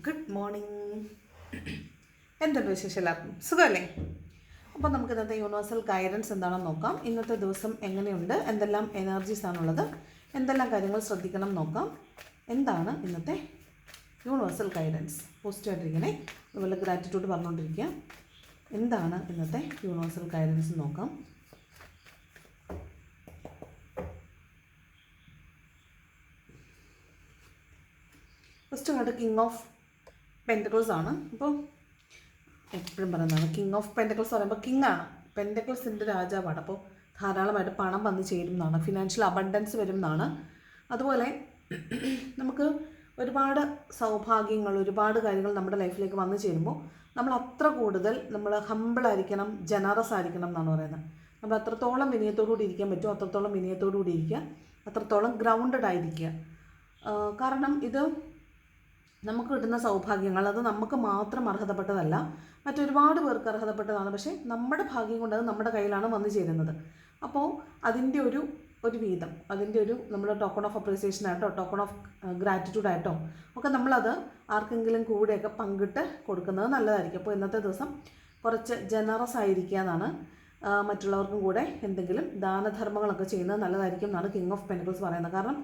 Good morning. എന്തുണ്ട് വിശേഷം? എല്ലാവർക്കും സുഖമല്ലേ? അപ്പോൾ നമുക്ക് ഇന്നത്തെ യൂണിവേഴ്സൽ ഗൈഡൻസ് എന്താണെന്ന് നോക്കാം. ഇന്നത്തെ ദിവസം എങ്ങനെയുണ്ട്, എന്തെല്ലാം എനർജീസ് ആണുള്ളത്, എന്തെല്ലാം കാര്യങ്ങൾ ശ്രദ്ധിക്കണം നോക്കാം. എന്താണ് ഇന്നത്തെ യൂണിവേഴ്സൽ ഗൈഡൻസ്? പോസിറ്റീവായിട്ടിരിക്കണേ, അതുപോലെ ഗ്രാറ്റിറ്റ്യൂഡ് പറഞ്ഞുകൊണ്ടിരിക്കുക. എന്താണ് ഇന്നത്തെ യൂണിവേഴ്സൽ ഗൈഡൻസ് നോക്കാം. First card king of pentacles ആണ്. അപ്പോൾ എപ്പോഴും പറയുന്നതാണ് കിങ് ഓഫ് പെൻറ്റക്കിൾസ് പറയുമ്പോൾ കിങ് ആണ്, പെൻറ്റക്കിൾസിൻ്റെ രാജാവാണ്. അപ്പോൾ ധാരാളമായിട്ട് പണം വന്ന് ചേരും എന്നാണ്, ഫിനാൻഷ്യൽ അബണ്ടൻസ് വരും എന്നാണ്. അതുപോലെ നമുക്ക് ഒരുപാട് സൗഭാഗ്യങ്ങൾ, ഒരുപാട് കാര്യങ്ങൾ നമ്മുടെ ലൈഫിലേക്ക് വന്നു ചേരുമ്പോൾ നമ്മൾ അത്ര കൂടുതൽ നമ്മൾ ഹമ്പിളായിരിക്കണം, ജനറസ് ആയിരിക്കണം എന്നാണ് പറയുന്നത്. നമ്മൾ അത്രത്തോളം വിനയത്തോടുകൂടി ഇരിക്കാൻ പറ്റുമോ അത്രത്തോളം വിനയത്തോടുകൂടി ഇരിക്കുക, അത്രത്തോളം ഗ്രൗണ്ടഡ് ആയിരിക്കുക. കാരണം ഇത് നമുക്ക് കിട്ടുന്ന സൗഭാഗ്യങ്ങൾ അത് നമുക്ക് മാത്രം അർഹതപ്പെട്ടതല്ല, മറ്റൊരുപാട് പേർക്ക് അർഹതപ്പെട്ടതാണ്. പക്ഷേ നമ്മുടെ ഭാഗ്യം കൊണ്ട് അത് നമ്മുടെ കയ്യിലാണ് വന്നു ചേരുന്നത്. അപ്പോൾ അതിൻ്റെ ഒരു വീതം, അതിൻ്റെ ഒരു നമ്മുടെ ടോക്കൺ ഓഫ് അപ്രീസിയേഷൻ ആയിട്ടോ ടോക്കൺ ഓഫ് ഗ്രാറ്റിറ്റ്യൂഡ് ആയിട്ടോ ഒക്കെ നമ്മളത് ആർക്കെങ്കിലും കൂടെയൊക്കെ പങ്കിട്ട് കൊടുക്കുന്നത് നല്ലതായിരിക്കും. അപ്പോൾ ഇന്നത്തെ ദിവസം കുറച്ച് ജനറസ് ആയിരിക്കുക എന്നാണ്, മറ്റുള്ളവർക്കും കൂടെ എന്തെങ്കിലും ദാനധർമ്മങ്ങളൊക്കെ ചെയ്യുന്നത് നല്ലതായിരിക്കും എന്നാണ് കിങ് ഓഫ് പെൻറ്റക്കിൾസ് പറയുന്നത്. കാരണം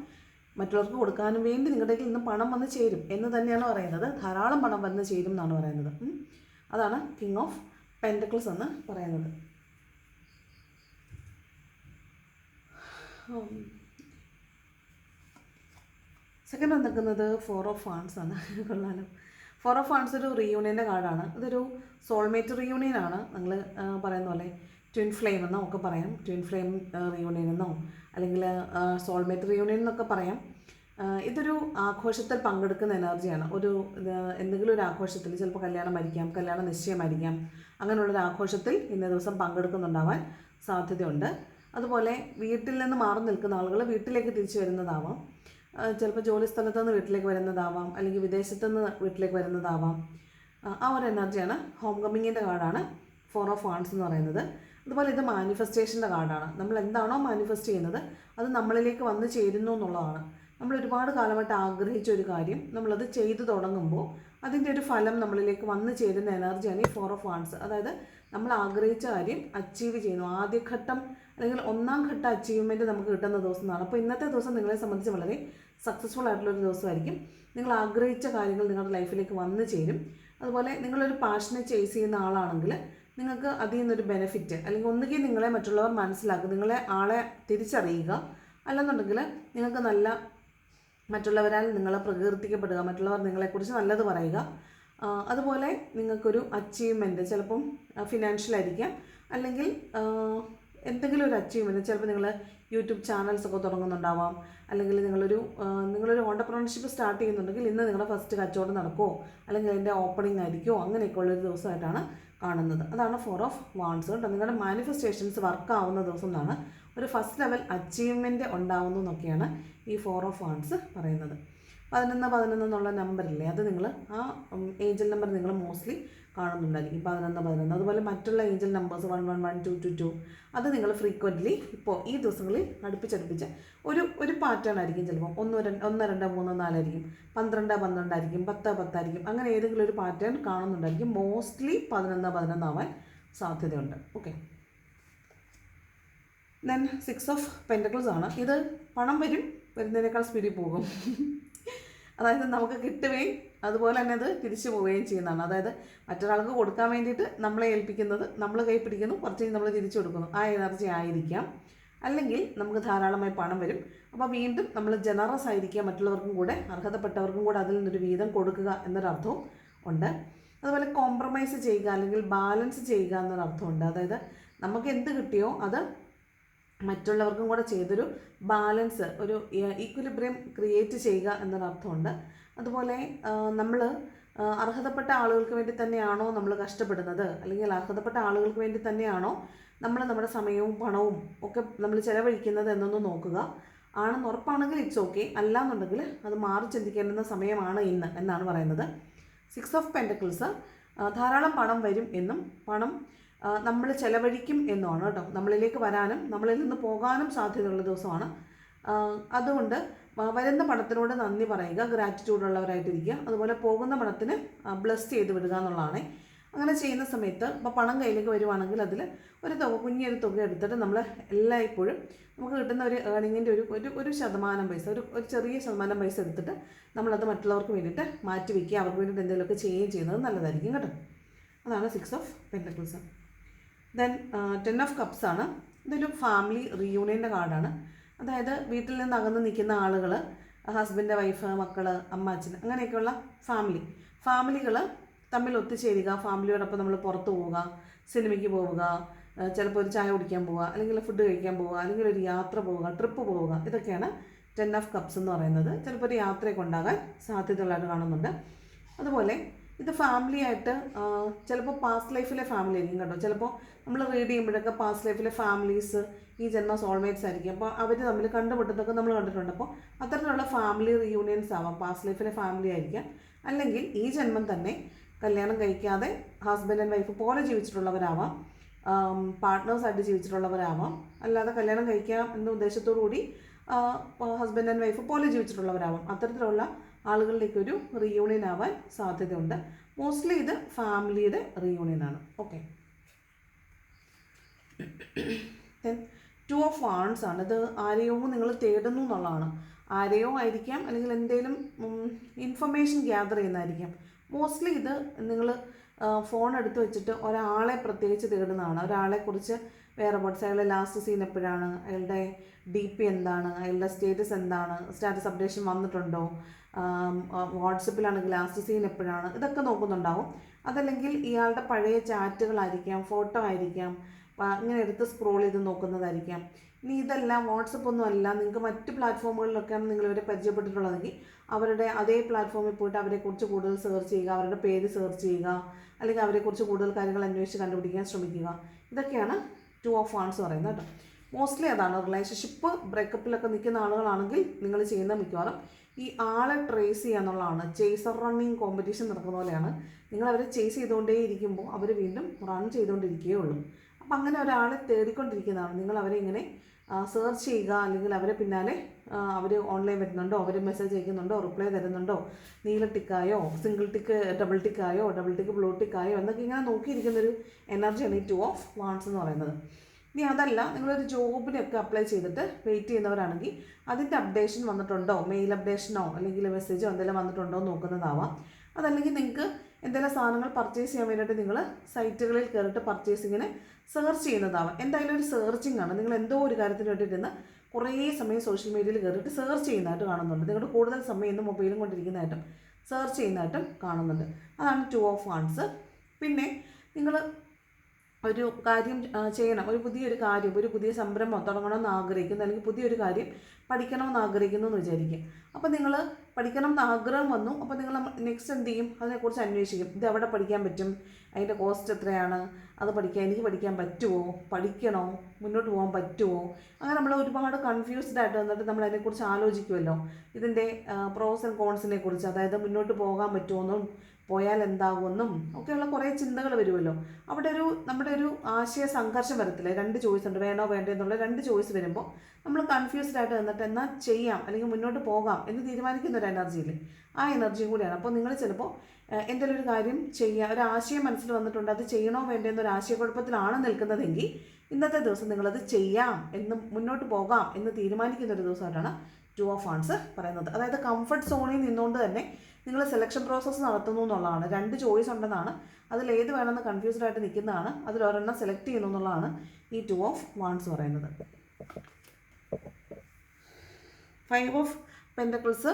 മറ്റുള്ളവർക്ക് കൊടുക്കാനും വേണ്ടി നിങ്ങളുടെ കയ്യിൽ നിന്ന് പണം വന്ന് ചേരും എന്ന് തന്നെയാണ് പറയുന്നത്. ധാരാളം പണം വന്ന് ചേരും എന്നാണ് പറയുന്നത്. അതാണ് കിങ് ഓഫ് പെൻറ്റക്കിൾസ് എന്ന് പറയുന്നത്. സെക്കൻഡ് വന്നിരിക്കുന്നത് ഫോർ ഓഫ് വാൺസ് ആണ്. കൊള്ളാലോ. ഫോർ ഓഫ് വാൺസ് ഒരു റീയൂണിയൻ്റെ കാർഡാണ്. ഇതൊരു സോൾമേറ്റ് റീയൂണിയൻ ആണ്. നിങ്ങൾ പറയുന്ന പോലെ ട്വിൻ ഫ്ലെയിം എന്നോ ഒക്കെ പറയാം, ട്വിൻ ഫ്ലെയിം റീയൂണിയൻ എന്നോ അല്ലെങ്കിൽ സോൾമേറ്റ് റീയൂണിയൻ എന്നൊക്കെ പറയാം. ഇതൊരു ആഘോഷത്തിൽ പങ്കെടുക്കുന്ന എനർജിയാണ്. എന്തെങ്കിലും ഒരു ആഘോഷത്തിൽ, ചിലപ്പോൾ കല്യാണമായിരിക്കാം, കല്യാണ നിശ്ചയമായിരിക്കാം, അങ്ങനെയുള്ളൊരു ആഘോഷത്തിൽ ഇന്ന ദിവസം പങ്കെടുക്കുന്നുണ്ടാവാൻ സാധ്യതയുണ്ട്. അതുപോലെ വീട്ടിൽ നിന്ന് മാറി നിൽക്കുന്ന ആളുകൾ വീട്ടിലേക്ക് തിരിച്ചു വരുന്നതാവാം, ചിലപ്പോൾ ജോലി സ്ഥലത്തു നിന്ന് വീട്ടിലേക്ക് വരുന്നതാവാം, അല്ലെങ്കിൽ വിദേശത്തു നിന്ന് വീട്ടിലേക്ക് വരുന്നതാവാം. ആ ഒരു എനർജിയാണ്. ഹോം കമ്മിങ്ങിൻ്റെ കാർഡാണ് ഫോർ ഓഫ് വാൺസ് എന്ന് പറയുന്നത്. അതുപോലെ ഇത് മാനിഫെസ്റ്റേഷൻ്റെ കാർഡാണ്. നമ്മൾ എന്താണോ മാനിഫെസ്റ്റ് ചെയ്യുന്നത് അത് നമ്മളിലേക്ക് വന്ന് ചേരുന്നു എന്നുള്ളതാണ്. നമ്മൾ ഒരുപാട് കാലമായിട്ട് ആഗ്രഹിച്ച ഒരു കാര്യം നമ്മളത് ചെയ്തു തുടങ്ങുമ്പോൾ അതിൻ്റെ ഒരു ഫലം നമ്മളിലേക്ക് വന്ന് ചേരുന്ന എനർജിയാണ് ഈ ഫോർ ഓഫ് വാൺസ്. അതായത് നമ്മൾ ആഗ്രഹിച്ച കാര്യം അച്ചീവ് ചെയ്യുന്നു, ആദ്യഘട്ടം അല്ലെങ്കിൽ ഒന്നാം ഘട്ട അച്ചീവ്മെൻറ്റ് നമുക്ക് കിട്ടുന്ന ദിവസം എന്നാണ്. അപ്പോൾ ഇന്നത്തെ ദിവസം നിങ്ങളെ സംബന്ധിച്ച് വളരെ സക്സസ്ഫുൾ ആയിട്ടുള്ളൊരു ദിവസമായിരിക്കും. നിങ്ങൾ ആഗ്രഹിച്ച കാര്യങ്ങൾ നിങ്ങളുടെ ലൈഫിലേക്ക് വന്ന് ചേരും. അതുപോലെ നിങ്ങളൊരു പാഷനെ ചേസ് ചെയ്യുന്ന ആളാണെങ്കിൽ നിങ്ങൾക്ക് അതിൽ നിന്നൊരു ബെനിഫിറ്റ്, അല്ലെങ്കിൽ ഒന്നുകിൽ നിങ്ങളെ മറ്റുള്ളവർ മനസ്സിലാക്കുക, നിങ്ങളെ ആളെ തിരിച്ചറിയുക, അല്ലെന്നുണ്ടെങ്കിൽ നിങ്ങൾക്ക് നല്ല മറ്റുള്ളവരാൽ നിങ്ങളെ പ്രകീർത്തിക്കപ്പെടുക, മറ്റുള്ളവർ നിങ്ങളെക്കുറിച്ച് നല്ലത് പറയുക. അതുപോലെ നിങ്ങൾക്കൊരു അച്ചീവ്മെൻറ്റ്, ചിലപ്പം ഫിനാൻഷ്യലായിരിക്കാം, അല്ലെങ്കിൽ എന്തെങ്കിലും ഒരു അച്ചീവ്മെൻറ്റ്, ചിലപ്പോൾ നിങ്ങൾ യൂട്യൂബ് ചാനൽസൊക്കെ തുടങ്ങുന്നുണ്ടാവാം, അല്ലെങ്കിൽ നിങ്ങളൊരു ഓണ്ടർപ്രണർഷിപ്പ് സ്റ്റാർട്ട് ചെയ്യുന്നുണ്ടെങ്കിൽ ഇന്ന് നിങ്ങളുടെ ഫസ്റ്റ് കച്ചവടം നടക്കുമോ, അല്ലെങ്കിൽ അതിൻ്റെ ഓപ്പണിംഗ് ആയിരിക്കുമോ, അങ്ങനെയൊക്കെ ഉള്ളൊരു ദിവസമായിട്ടാണ് കാണുന്നത്. അതാണ് ഫോർ ഓഫ് വാൺസ് കേട്ടോ. നിങ്ങളുടെ മാനിഫെസ്റ്റേഷൻസ് വർക്ക് ആവുന്ന ദിവസം എന്നാണ്, ഒരു ഫസ്റ്റ് ലെവൽ അച്ചീവ്മെൻറ്റ് ഉണ്ടാവുന്നു എന്നൊക്കെയാണ് ഈ ഫോർ ഓഫ് വാൺസ് പറയുന്നത്. 11 എന്നുള്ള നമ്പറില്ലേ, അത് നിങ്ങൾ ആ ഏഞ്ചൽ നമ്പർ നിങ്ങൾ മോസ്റ്റ്ലി കാണുന്നുണ്ടായിരിക്കും, 11. അതുപോലെ മറ്റുള്ള ഏഞ്ചൽ നമ്പേഴ്സ് 111, 222 അത് നിങ്ങൾ ഫ്രീക്വൻ്റ്ലി ഇപ്പോൾ ഈ ദിവസങ്ങളിൽ അടുപ്പിച്ചടുപ്പിച്ച് ഒരു പാറ്റേൺ ആയിരിക്കും. ചിലപ്പോൾ 1, 2, 3, 4 ആയിരിക്കും, 12 ആയിരിക്കും, 10 ആയിരിക്കും, അങ്ങനെ ഏതെങ്കിലും ഒരു പാറ്റേൺ കാണുന്നുണ്ടായിരിക്കും. മോസ്റ്റ്ലി 11 ആവാൻ സാധ്യതയുണ്ട്. ഓക്കെ. ദെൻ 6 ഓഫ് പെൻറ്റക്കിൾസ് ആണ്. ഇത് പണം വരുന്നതിനേക്കാൾ സ്പീഡിൽ പോകും. അതായത് നമുക്ക് കിട്ടുകയും അതുപോലെ തന്നെ അത് തിരിച്ചു പോവുകയും ചെയ്യുന്നതാണ്. അതായത് മറ്റൊരാൾക്ക് കൊടുക്കാൻ വേണ്ടിയിട്ട് നമ്മളെ ഏൽപ്പിക്കുന്നത്, നമ്മൾ കൈ പിടിക്കുന്നു, കുറച്ച് നമ്മൾ തിരിച്ചു കൊടുക്കുന്നു, ആ എനർജി ആയിരിക്കാം. അല്ലെങ്കിൽ നമുക്ക് ധാരാളമായി പണം വരും. അപ്പോൾ വീണ്ടും നമ്മൾ ജനറസ് ആയിരിക്കുക, മറ്റുള്ളവർക്കും കൂടെ അർഹതപ്പെട്ടവർക്കും കൂടെ അതിൽ നിന്നൊരു വീതം കൊടുക്കുക എന്നൊരർത്ഥവും ഉണ്ട്. അതുപോലെ കോംപ്രമൈസ് ചെയ്യുക അല്ലെങ്കിൽ ബാലൻസ് ചെയ്യുക എന്നൊരർത്ഥമുണ്ട്. അതായത് നമുക്ക് എന്ത് കിട്ടിയോ അത് മറ്റുള്ളവർക്കും കൂടെ ചെയ്തൊരു ബാലൻസ്, ഒരു ഈക്വിലിബ്രിയം ക്രിയേറ്റ് ചെയ്യുക എന്നൊരർത്ഥമുണ്ട്. അതുപോലെ നമ്മൾ അർഹതപ്പെട്ട ആളുകൾക്ക് വേണ്ടി തന്നെയാണോ നമ്മൾ കഷ്ടപ്പെടുന്നത്, അല്ലെങ്കിൽ അർഹതപ്പെട്ട ആളുകൾക്ക് വേണ്ടി തന്നെയാണോ നമ്മൾ നമ്മുടെ സമയവും പണവും ഒക്കെ നമ്മൾ ചിലവഴിക്കുന്നത് എന്നൊന്ന് നോക്കുക. ആണെന്ന് ഉറപ്പാണെങ്കിൽ ഇറ്റ്സ് ഓക്കെ, അല്ലാന്നുണ്ടെങ്കിൽ അത് മാറി ചിന്തിക്കേണ്ടുന്ന സമയമാണ് ഇന്ന് എന്നാണ് പറയുന്നത്. 6 ഓഫ് പെൻറ്റക്കിൾസ് ധാരാളം പണം വരും എന്നും പണം നമ്മൾ ചിലവഴിക്കും എന്നുമാണ് കേട്ടോ. നമ്മളിലേക്ക് വരാനും നമ്മളിൽ നിന്ന് പോകാനും സാധ്യതയുള്ള ദിവസമാണ്. അതുകൊണ്ട് വരുന്ന പണത്തിനോട് നന്ദി പറയുക, ഗ്രാറ്റിറ്റ്യൂഡ് ഉള്ളവരായിട്ടിരിക്കുക. അതുപോലെ പോകുന്ന പണത്തിന് ബ്ലസ് ചെയ്ത് വിടുക എന്നുള്ളതാണ്. അങ്ങനെ ചെയ്യുന്ന സമയത്ത് ഇപ്പോൾ പണം കയ്യിലേക്ക് വരുവാണെങ്കിൽ അതിൽ ഒരു തുക, കുഞ്ഞൊരു തുക എടുത്തിട്ട് നമ്മൾ എല്ലായ്പ്പോഴും നമുക്ക് കിട്ടുന്ന ഒരു ഏർണിങ്ങിൻ്റെ ഒരു ശതമാനം പൈസ, ഒരു ചെറിയ ശതമാനം പൈസ എടുത്തിട്ട് നമ്മളത് മറ്റുള്ളവർക്ക് വേണ്ടിയിട്ട് മാറ്റി വയ്ക്കുക. അവർക്ക് വേണ്ടിയിട്ട് എന്തെങ്കിലുമൊക്കെ ചെയ്യുന്നത് നല്ലതായിരിക്കും കേട്ടോ. അതാണ് 6 of pentacles. Then 10 of cups ആണ്. ഇതൊരു ഫാമിലി റീയൂണിയൻ്റെ കാർഡാണ്. അതായത് വീട്ടിൽ നിന്ന് അകന്ന് നിൽക്കുന്ന ആളുകൾ, ഹസ്ബൻഡ്, വൈഫ്, മക്കൾ, അമ്മ, അച്ഛൻ, അങ്ങനെയൊക്കെയുള്ള ഫാമിലികൾ തമ്മിൽ ഒത്തുചേരുക. ഫാമിലിയോടൊപ്പം നമ്മൾ പുറത്ത് പോവുക, സിനിമയ്ക്ക് പോവുക, ചിലപ്പോൾ ഒരു ചായ കുടിക്കാൻ പോവുക, അല്ലെങ്കിൽ ഫുഡ് കഴിക്കാൻ പോവുക, അല്ലെങ്കിൽ ഒരു യാത്ര പോവുക, ട്രിപ്പ് പോവുക. ഇതൊക്കെയാണ് 10 ഓഫ് കപ്സ് എന്ന് പറയുന്നത്. ചിലപ്പോൾ ഒരു യാത്രയൊക്കെ ഉണ്ടാകാൻ സാധ്യതകളായിട്ട് കാണുന്നുണ്ട്. അതുപോലെ ഇത് ഫാമിലിയായിട്ട് ചിലപ്പോൾ പാസ്റ്റ് ലൈഫിലെ ഫാമിലി ആയിരിക്കും കേട്ടോ. ചിലപ്പോൾ നമ്മൾ റീഡ് ചെയ്യുമ്പോഴൊക്കെ പാസ്റ്റ് ലൈഫിലെ ഫാമിലീസ് ഈ ജന്മ സോൾമേറ്റ്സ് ആയിരിക്കും. അപ്പോൾ അവർ തമ്മിൽ കണ്ടുമുട്ടുന്നതൊക്കെ നമ്മൾ കണ്ടിട്ടുണ്ട്. അപ്പോൾ അത്തരത്തിലുള്ള ഫാമിലി റീയൂണിയൻസ് ആവാം, പാസ്റ്റ് ലൈഫിലെ ഫാമിലി ആയിരിക്കാം. അല്ലെങ്കിൽ ഈ ജന്മം തന്നെ കല്യാണം കഴിക്കാതെ ഹസ്ബൻഡ് ആൻഡ് വൈഫ് പോലെ ജീവിച്ചിട്ടുള്ളവരാവാം, പാർട്ട്നേഴ്സായിട്ട് ജീവിച്ചിട്ടുള്ളവരാവാം, അല്ലാതെ കല്യാണം കഴിക്കാം എന്ന ഉദ്ദേശത്തോടു കൂടി ഹസ്ബൻഡ് ആൻഡ് വൈഫ് പോലെ ജീവിച്ചിട്ടുള്ളവരാവാം. അത്തരത്തിലുള്ള ആളുകളിലേക്കൊരു റീയൂണിയൻ ആവാൻ സാധ്യതയുണ്ട്. മോസ്റ്റ്ലി ഇത് ഫാമിലിയുടെ റീയൂണിയനാണ്. ഓക്കെ. ദെൻ 2 ഓഫ് വാൺസ് ആണ്. ഇത് ആരെയോ നിങ്ങൾ തേടുന്നു എന്നുള്ളതാണ്. ആരെയോ ആയിരിക്കാം, അല്ലെങ്കിൽ എന്തെങ്കിലും ഇൻഫർമേഷൻ ഗ്യാദർ ചെയ്യുന്നതായിരിക്കാം. മോസ്റ്റ്ലി ഇത് നിങ്ങൾ ഫോൺ എടുത്ത് വെച്ചിട്ട് ഒരാളെ പ്രത്യേകിച്ച് തേടുന്നതാണ്. ഒരാളെക്കുറിച്ച് വേറെ വാട്ട്സ്, അയാളുടെ ലാസ്റ്റ് സീൻ എപ്പോഴാണ്, അയാളുടെ DP എന്താണ്, അയാളുടെ സ്റ്റേറ്റസ് എന്താണ്, സ്റ്റാറ്റസ് അപ്ഡേഷൻ വന്നിട്ടുണ്ടോ, വാട്സപ്പിലാണെങ്കിൽ ലാസ്റ്റ് സീൻ എപ്പോഴാണ്, ഇതൊക്കെ നോക്കുന്നുണ്ടാവും. അതല്ലെങ്കിൽ ഇയാളുടെ പഴയ ചാറ്റുകളായിരിക്കാം, ഫോട്ടോ ആയിരിക്കാം, ഇങ്ങനെ എടുത്ത് സ്ക്രോൾ ചെയ്ത് നോക്കുന്നതായിരിക്കാം. ഇനി ഇതെല്ലാം വാട്സപ്പ് ഒന്നും അല്ല, നിങ്ങൾക്ക് മറ്റ് പ്ലാറ്റ്ഫോമുകളിലൊക്കെയാണ് നിങ്ങളിവരെ പരിചയപ്പെട്ടിട്ടുള്ളതെങ്കിൽ അവരുടെ അതേ പ്ലാറ്റ്ഫോമിൽ പോയിട്ട് അവരെക്കുറിച്ച് കൂടുതൽ സെർച്ച് ചെയ്യുക, അവരുടെ പേര് സെർച്ച് ചെയ്യുക, അല്ലെങ്കിൽ അവരെക്കുറിച്ച് കൂടുതൽ കാര്യങ്ങൾ അന്വേഷിച്ച് കണ്ടുപിടിക്കാൻ ശ്രമിക്കുക. ഇതൊക്കെയാണ് 2 ഓഫ് വാൺസ് പറയുന്നത് കേട്ടോ. മോസ്റ്റ്ലി അതാണ്. റിലേഷൻഷിപ്പ് ബ്രേക്കപ്പിലൊക്കെ നിൽക്കുന്ന ആളുകളാണെങ്കിൽ നിങ്ങൾ ചെയ്യുന്ന മിക്കവാറും ഈ ആളെ ട്രേസ് ചെയ്യുക എന്നുള്ളതാണ്. ചേസർ റണ്ണിങ് കോമ്പറ്റീഷൻ നടക്കുന്ന പോലെയാണ്. നിങ്ങൾ അവരെ ചേസ് ചെയ്തുകൊണ്ടേ ഇരിക്കുമ്പോൾ അവർ വീണ്ടും റൺ ചെയ്തുകൊണ്ടിരിക്കുകയേ ഉള്ളൂ. അപ്പം അങ്ങനെ ഒരാളെ തേടിക്കൊണ്ടിരിക്കുന്നതാണ്. നിങ്ങൾ അവരെ ഇങ്ങനെ സെർച്ച് ചെയ്യുക, അല്ലെങ്കിൽ അവരെ പിന്നാലെ അവർ ഓൺലൈൻ വരുന്നുണ്ടോ, അവർ മെസ്സേജ് അയക്കുന്നുണ്ടോ, റിപ്ലൈ തരുന്നുണ്ടോ, നീല ടിക്കായോ, സിംഗിൾ ടിക്ക് ഡബിൾ ടിക്കായോ, ഡബിൾ ടിക്ക് ബ്ലൂ ടിക്കായോ എന്നൊക്കെ ഇങ്ങനെ നോക്കിയിരിക്കുന്നൊരു എനർജിയാണ് ഈ 2 ഓഫ് വാൺസ് എന്ന് പറയുന്നത്. ഇനി അതല്ല, നിങ്ങളൊരു ജോബിനൊക്കെ അപ്ലൈ ചെയ്തിട്ട് വെയിറ്റ് ചെയ്യുന്നവരാണെങ്കിൽ അതിൻ്റെ അപ്ഡേഷൻ വന്നിട്ടുണ്ടോ, മെയിൽ അപ്ഡേഷനോ അല്ലെങ്കിൽ മെസ്സേജോ എന്തെങ്കിലും വന്നിട്ടുണ്ടോ എന്ന് നോക്കുന്നതാവാം. അതല്ലെങ്കിൽ നിങ്ങൾക്ക് എന്തെങ്കിലും സാധനങ്ങൾ പർച്ചേസ് ചെയ്യാൻ വേണ്ടിയിട്ട് നിങ്ങൾ സൈറ്റുകളിൽ കയറിയിട്ട് പർച്ചേസിങ്ങിന് സെർച്ച് ചെയ്യുന്നതാവാം. എന്തായാലും ഒരു സെർച്ചിങ് ആണ്. നിങ്ങൾ എന്തോ ഒരു കാര്യത്തിന് വേണ്ടിയിട്ടിരുന്ന് കുറേ സമയം സോഷ്യൽ മീഡിയയിൽ കയറിയിട്ട് സെർച്ച് ചെയ്യുന്നതായിട്ട് കാണുന്നുണ്ട്. നിങ്ങളുടെ കൂടുതൽ സമയം ഇന്ന് മൊബൈലും കൊണ്ടിരിക്കുന്നതായിട്ടും സെർച്ച് ചെയ്യുന്നതായിട്ടും കാണുന്നുണ്ട്. അതാണ് 2 ഓഫ് വാൺസ്. പിന്നെ നിങ്ങൾ ഒരു കാര്യം ചെയ്യണം, ഒരു പുതിയൊരു കാര്യം, ഒരു പുതിയ സംരംഭം തുടങ്ങണമെന്ന് ആഗ്രഹിക്കുന്നു, അല്ലെങ്കിൽ പുതിയൊരു കാര്യം പഠിക്കണമെന്ന് ആഗ്രഹിക്കുന്നു എന്ന് വിചാരിക്കും. അപ്പോൾ നിങ്ങൾ പഠിക്കണം എന്ന് ആഗ്രഹം വന്നു. അപ്പോൾ നിങ്ങൾ നെക്സ്റ്റ് എന്ത് ചെയ്യും, അതിനെക്കുറിച്ച് അന്വേഷിക്കും. ഇത് എവിടെ പഠിക്കാൻ പറ്റും, അതിൻ്റെ കോസ്റ്റ് എത്രയാണ്, അത് എനിക്ക് പഠിക്കാൻ പറ്റുമോ, പഠിക്കണോ, മുന്നോട്ട് പോകാൻ പറ്റുമോ, അങ്ങനെ നമ്മൾ ഒരുപാട് കൺഫ്യൂസ്ഡ് ആയിട്ട് വന്നിട്ട് നമ്മൾ അതിനെക്കുറിച്ച് ആലോചിക്കുമല്ലോ. ഇതിൻ്റെ പ്രോസ് ആൻഡ് കോൺസിനെ കുറിച്ച്, അതായത് മുന്നോട്ട് പോകാൻ പറ്റുമെന്നും പോയാൽ എന്താകുമെന്നും ഒക്കെയുള്ള കുറേ ചിന്തകൾ വരുമല്ലോ. അവിടെ നമ്മുടെ ഒരു ആശയ സംഘർഷം വരത്തില്ലേ. 2 ചോയ്സ് ഉണ്ട്, വേണോ വേണ്ടോ എന്നുള്ള 2 ചോയ്സ് വരുമ്പോൾ നമ്മൾ കൺഫ്യൂസ്ഡ് ആയിട്ട് നിന്നിട്ട് എന്നാൽ ചെയ്യാം അല്ലെങ്കിൽ മുന്നോട്ട് പോകാം എന്ന് തീരുമാനിക്കുന്ന ഒരു എനർജിയിൽ, ആ എനർജിയും കൂടിയാണ്. അപ്പോൾ നിങ്ങൾ ചിലപ്പോൾ എന്തെങ്കിലും ഒരു കാര്യം ചെയ്യുക, ഒരു ആശയം മനസ്സിൽ വന്നിട്ടുണ്ട്, അത് ചെയ്യണോ വേണ്ടോ എന്നൊരു ആശയക്കുഴപ്പത്തിലാണ് നിൽക്കുന്നതെങ്കിൽ ഇന്നത്തെ ദിവസം നിങ്ങളത് ചെയ്യാം എന്ന്, മുന്നോട്ട് പോകാം എന്ന് തീരുമാനിക്കുന്ന ഒരു ദിവസമായിട്ടാണ് 2 ഓഫ് വാൺസ് പറയുന്നത്. അതായത് കംഫർട്ട് സോണിൽ നിന്നുകൊണ്ട് തന്നെ നിങ്ങൾ സെലക്ഷൻ പ്രോസസ്സ് നടത്തുന്നു എന്നുള്ളതാണ്. 2 ചോയ്സ് ഉണ്ടെന്നാണ്, അതിലേത് വേണമെന്ന് കൺഫ്യൂസ്ഡ് ആയിട്ട് നിൽക്കുന്നതാണ്, അതിലൊരെണ്ണം സെലക്ട് ചെയ്യുന്നു എന്നുള്ളതാണ് ഈ 2 ഓഫ് വാൺസ് പറയുന്നത്. 5 ഓഫ് പെൻറ്റക്കിൾസ്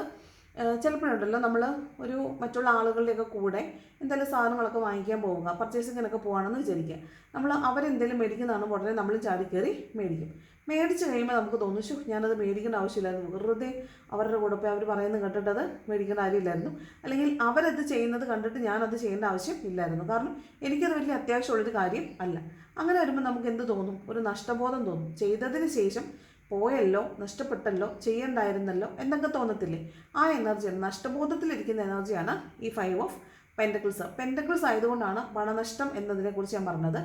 ചിലപ്പോഴുണ്ടല്ലോ, നമ്മൾ ഒരു മറ്റുള്ള ആളുകളുടെയൊക്കെ കൂടെ എന്തെങ്കിലും സാധനങ്ങളൊക്കെ വാങ്ങിക്കാൻ പോവുക, പർച്ചേസിങ്ങിനൊക്കെ പോകുകയാണെന്ന് വിചാരിക്കുക. നമ്മൾ അവരെന്തെങ്കിലും മേടിക്കുന്നതാണ് ഉടനെ നമ്മൾ ചാടിക്കയറി മേടിക്കും. മേടിച്ച് കഴിയുമ്പോൾ നമുക്ക് തോന്നും, ഞാനത് മേടിക്കേണ്ട ആവശ്യമില്ലായിരുന്നു, വെറുതെ അവരുടെ കൂടെ പോയി അവർ പറയുന്നത് കേട്ടിട്ടത് മേടിക്കേണ്ട കാര്യമില്ലായിരുന്നു, അല്ലെങ്കിൽ അവരത് ചെയ്യുന്നത് കണ്ടിട്ട് ഞാനത് ചെയ്യേണ്ട ആവശ്യം ഇല്ലായിരുന്നു, കാരണം എനിക്കത് വലിയ അത്യാവശ്യമുള്ളൊരു കാര്യം അല്ല. അങ്ങനെ വരുമ്പോൾ നമുക്ക് എന്ത് തോന്നും, ഒരു നഷ്ടബോധം തോന്നും. ചെയ്തതിന് ശേഷം പോയല്ലോ, നഷ്ടപ്പെട്ടല്ലോ, ചെയ്യണ്ടായിരുന്നല്ലോ എന്നൊക്കെ തോന്നത്തില്ലേ. ആ എനർജിയാണ്, നഷ്ടബോധത്തിലിരിക്കുന്ന എനർജിയാണ് ഈ 5 ഓഫ് പെൻറ്റക്കിൾസ്. പെൻറ്റക്കിൾസ് ആയതുകൊണ്ടാണ് പണനഷ്ടം എന്നതിനെക്കുറിച്ച് ഞാൻ പറഞ്ഞത്.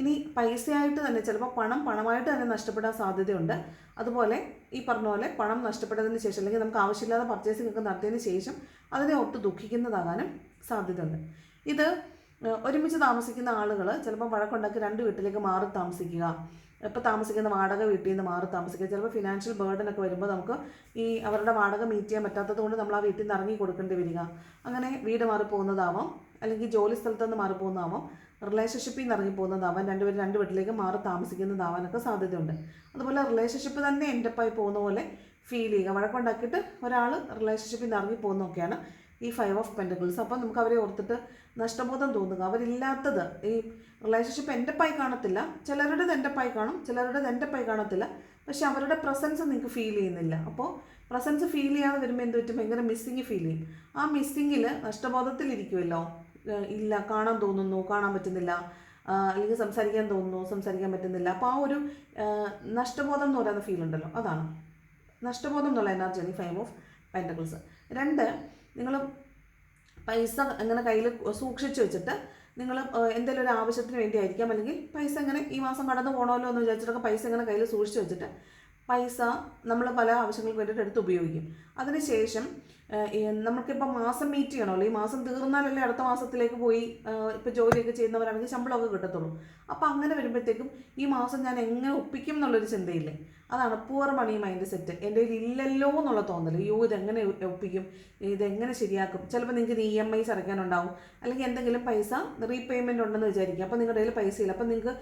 ഇനി പൈസയായിട്ട് തന്നെ ചിലപ്പോൾ പണമായിട്ട് തന്നെ നഷ്ടപ്പെടാൻ സാധ്യതയുണ്ട്. അതുപോലെ ഈ പറഞ്ഞ പോലെ പണം നഷ്ടപ്പെട്ടതിന് ശേഷം അല്ലെങ്കിൽ നമുക്ക് ആവശ്യമില്ലാതെ പർച്ചേസിംഗ് ഒക്കെ നടത്തിയതിന് ശേഷം അതിനെ ഓർത്ത് ദുഃഖിക്കുന്നതാകാനും സാധ്യതയുണ്ട്. ഇത് ഒരുമിച്ച് താമസിക്കുന്ന ആളുകൾ ചിലപ്പോൾ വഴക്കുണ്ടാക്കി 2 വീട്ടിലേക്ക് മാറി താമസിക്കുക, ഇപ്പോൾ താമസിക്കുന്ന വാടക വീട്ടിൽ നിന്ന് മാറി താമസിക്കുക. ചിലപ്പോൾ ഫിനാൻഷ്യൽ ബേർഡൻ ഒക്കെ വരുമ്പോൾ നമുക്ക് ഈ അവരുടെ വാടക മീറ്റ് ചെയ്യാൻ പറ്റാത്തത് കൊണ്ട് നമ്മൾ ആ വീട്ടിൽ നിന്ന് ഇറങ്ങി കൊടുക്കേണ്ടി വരിക, അങ്ങനെ വീട് മാറിപ്പോകുന്നതാവാം, അല്ലെങ്കിൽ ജോലി സ്ഥലത്ത് നിന്ന് മാറിപ്പോകുന്നതാവാം, റിലേഷൻഷിപ്പിൽ നിന്ന് ഇറങ്ങിപ്പോകുന്നതാവാം, 2 പേര് 2 വീട്ടിലേക്ക് മാറി താമസിക്കുന്നതാവാനൊക്കെ സാധ്യതയുണ്ട്. അതുപോലെ റിലേഷൻഷിപ്പ് തന്നെ എൻഡപ്പായി പോകുന്ന പോലെ ഫീൽ ചെയ്യുക, വഴക്കുണ്ടാക്കിയിട്ട് ഒരാൾ റിലേഷൻഷിപ്പിൽ നിന്ന് ഇറങ്ങി പോകുന്നതൊക്കെയാണ് ഈ 5 ഓഫ് പെൻറ്റക്കിൾസ്. അപ്പോൾ നമുക്ക് അവരെ ഓർത്തിട്ട് നഷ്ടബോധം തോന്നുക. അവരില്ലാത്തത് ഈ റിലേഷൻഷിപ്പ് എൻഡപ്പായി കാണത്തില്ല, ചിലരുടേത് എൻഡപ്പായി കാണും, ചിലരുടേത് എൻഡപ്പായി കാണത്തില്ല, പക്ഷെ അവരുടെ പ്രസൻസ് നിങ്ങൾക്ക് ഫീൽ ചെയ്യുന്നില്ല. അപ്പോൾ പ്രസൻസ് ഫീൽ ചെയ്യാതെ വരുമ്പോൾ എന്ത് പറ്റും, ഭയങ്കര മിസ്സിങ് ഫീൽ ചെയ്യും. ആ മിസ്സിങ്ങിൽ നഷ്ടബോധത്തിലിരിക്കുമല്ലോ, ഇല്ല കാണാൻ തോന്നുന്നു, കാണാൻ പറ്റുന്നില്ല, അല്ലെങ്കിൽ സംസാരിക്കാൻ തോന്നുന്നു, സംസാരിക്കാൻ പറ്റുന്നില്ല. അപ്പോൾ ആ ഒരു നഷ്ടബോധം എന്ന് പറയുന്ന ഫീൽ ഉണ്ടല്ലോ, അതാണ് നഷ്ടബോധം എന്നുള്ള എനർജിയാണ് ഈ 5 ഓഫ് പെൻറ്റക്കിൾസ്. 2, നിങ്ങൾ പൈസ എങ്ങനെ കയ്യിൽ സൂക്ഷിച്ച് വെച്ചിട്ട് നിങ്ങൾ എന്തെങ്കിലും ഒരു ആവശ്യത്തിന് വേണ്ടിയായിരിക്കാം, അല്ലെങ്കിൽ പൈസ എങ്ങനെ ഈ മാസം കടന്നു പോകണമല്ലോ എന്ന് വിചാരിച്ചിട്ടൊക്കെ പൈസ എങ്ങനെ കയ്യിൽ സൂക്ഷിച്ച് വെച്ചിട്ട് പൈസ നമ്മൾ പല ആവശ്യങ്ങൾക്ക് വേണ്ടിയിട്ട് എടുത്ത് ഉപയോഗിക്കും. അതിനുശേഷം നമുക്കിപ്പോൾ മാസം മീറ്റ് ചെയ്യണമല്ലോ, ഈ മാസം തീർന്നാലല്ലേ അടുത്ത മാസത്തിലേക്ക് പോയി ഇപ്പോൾ ജോലിയൊക്കെ ചെയ്യുന്നവരാണെങ്കിൽ ശമ്പളമൊക്കെ കിട്ടത്തുള്ളൂ. അപ്പോൾ അങ്ങനെ വരുമ്പോഴത്തേക്കും ഈ മാസം ഞാൻ എങ്ങനെ ഒപ്പിക്കും എന്നുള്ളൊരു ചിന്തയില്ലേ, അതാണ് പുവർ മണി മൈൻഡ് സെറ്റ്. എൻ്റെ കയ്യിൽ ഇല്ലല്ലോ എന്നുള്ള തോന്നൽ, അയ്യോ ഇതെങ്ങനെ ഒപ്പിക്കും, ഇതെങ്ങനെ ശരിയാക്കും. ചിലപ്പോൾ നിങ്ങൾക്ക് EMIs അടയ്ക്കാനുണ്ടാവും, അല്ലെങ്കിൽ എന്തെങ്കിലും പൈസ റീപേയ്മെൻറ്റ് ഉണ്ടെന്ന് വിചാരിക്കുക, അപ്പോൾ നിങ്ങളുടെ കയ്യിൽ പൈസ ഇല്ല. അപ്പോൾ നിങ്ങൾക്ക്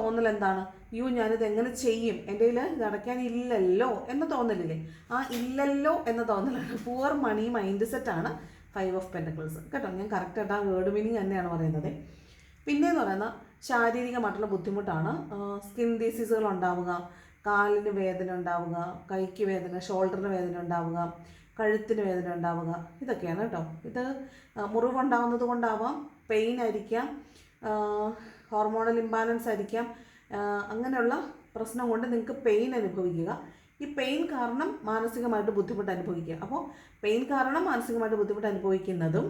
തോന്നൽ എന്താണ്, അയ്യോ ഞാനിത് എങ്ങനെ ചെയ്യും, എൻ്റെ കയ്യിൽ ഇത് അടയ്ക്കാനില്ലല്ലോ എന്ന തോന്നലില്ലേ, ആ ഇല്ലല്ലോ എന്ന തോന്നലാണ് പുവർ മണി മൈൻഡ് സെറ്റാണ് 5 ഓഫ് പെൻറ്റക്കിൾസ് കേട്ടോ. ഞാൻ കറക്റ്റായിട്ട് ആ വേർഡ് മീനിങ് തന്നെയാണ് പറയുന്നത്. പിന്നെയെന്ന് പറയുന്ന ശാരീരികമായിട്ടുള്ള ബുദ്ധിമുട്ടാണ്, സ്കിൻ ഡിസീസുകൾ ഉണ്ടാവുക, കാലിന് വേദന ഉണ്ടാവുക, കൈക്ക് വേദന, ഷോൾഡറിന് വേദന ഉണ്ടാവുക, കഴുത്തിന് വേദന ഉണ്ടാവുക, ഇതൊക്കെയാണ് കേട്ടോ. ഇത് മുറിവുണ്ടാവുന്നത് കൊണ്ടാവാം, പെയിൻ ആയിരിക്കാം, ഹോർമോണൽ ഇംബാലൻസ് ആയിരിക്കാം, അങ്ങനെയുള്ള പ്രശ്നം കൊണ്ട് നിങ്ങൾക്ക് പെയിൻ അനുഭവിക്കുക. ഈ പെയിൻ കാരണം മാനസികമായിട്ട് ബുദ്ധിമുട്ട് അനുഭവിക്കുക. അപ്പോൾ പെയിൻ കാരണം മാനസികമായിട്ട് ബുദ്ധിമുട്ട് അനുഭവിക്കുന്നതും,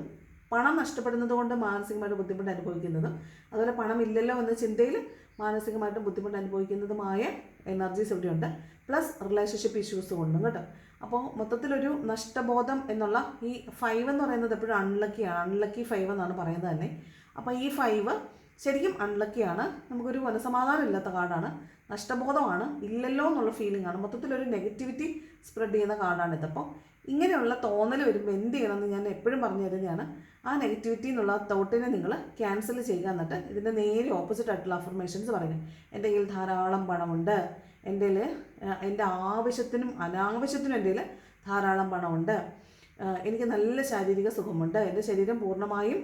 പണം നഷ്ടപ്പെടുന്നത് കൊണ്ട് മാനസികമായിട്ട് ബുദ്ധിമുട്ട് അനുഭവിക്കുന്നതും, അതുപോലെ പണം ഇല്ലല്ലോ എന്ന ചിന്തയിൽ മാനസികമായിട്ട് ബുദ്ധിമുട്ട് അനുഭവിക്കുന്നതുമായ എനർജീസ് ഇവിടെയുണ്ട്. പ്ലസ് റിലേഷൻഷിപ്പ് ഇഷ്യൂസ് കൊണ്ടും കേട്ടോ. അപ്പോൾ മൊത്തത്തിലൊരു നഷ്ടബോധം എന്നുള്ള ഈ 5 എന്ന് പറയുന്നത് എപ്പോഴും അൺലക്കിയാണ്, അൺലക്കി 5 എന്നാണ് പറയുന്നത് തന്നെ. അപ്പോൾ ഈ 5 ശരിക്കും അൺലക്കിയാണ്, നമുക്കൊരു മനസമാധാനം ഇല്ലാത്ത കാർഡാണ്, നഷ്ടബോധമാണ്, ഇല്ലല്ലോ എന്നുള്ള ഫീലിംഗ് ആണ്, മൊത്തത്തിലൊരു നെഗറ്റിവിറ്റി സ്പ്രെഡ് ചെയ്യുന്ന കാർഡാണിത്. അപ്പോൾ ഇങ്ങനെയുള്ള തോന്നൽ വരുമ്പോൾ എന്ത് ചെയ്യണമെന്ന് ഞാൻ എപ്പോഴും പറഞ്ഞു തരുന്നതാണ്. ആ നെഗറ്റിവിറ്റി എന്നുള്ള തോട്ടിനെ നിങ്ങൾ ക്യാൻസൽ ചെയ്യുക, എന്നിട്ട് ഇതിൻ്റെ നേരെ ഓപ്പോസിറ്റ് ആയിട്ടുള്ള അഫർമേഷൻസ് പറയുക. എൻ്റെ കയ്യിൽ ധാരാളം പണമുണ്ട്, എൻ്റെ ആവശ്യത്തിനും അനാവശ്യത്തിനും എൻ്റെ ധാരാളം പണമുണ്ട്, എനിക്ക് നല്ല ശാരീരിക സുഖമുണ്ട്, എൻ്റെ ശരീരം പൂർണ്ണമായും